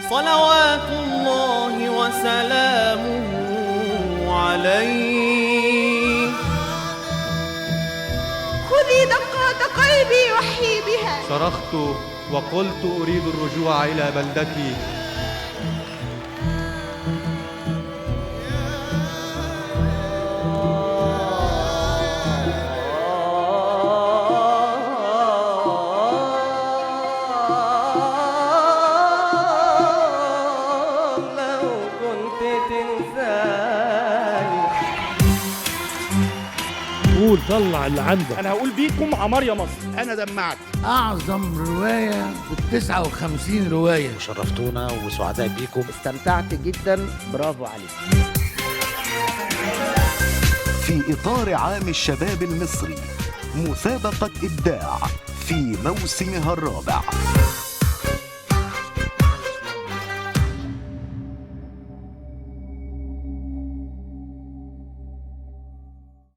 صلوات الله وسلامه عليه. خذي دقات قلبي وحي بها. صرخت وقلت أريد الرجوع إلى بلدتي. قول، طلع اللي عندك. انا هقول بيكم عمار يا مصر. انا دمعت. اعظم روايه ب59 روايه. شرفتونا وسعداء بيكم. استمتعت جدا، برافو عليك. في إطار عام الشباب المصري، مسابقة إبداع في موسمها الرابع.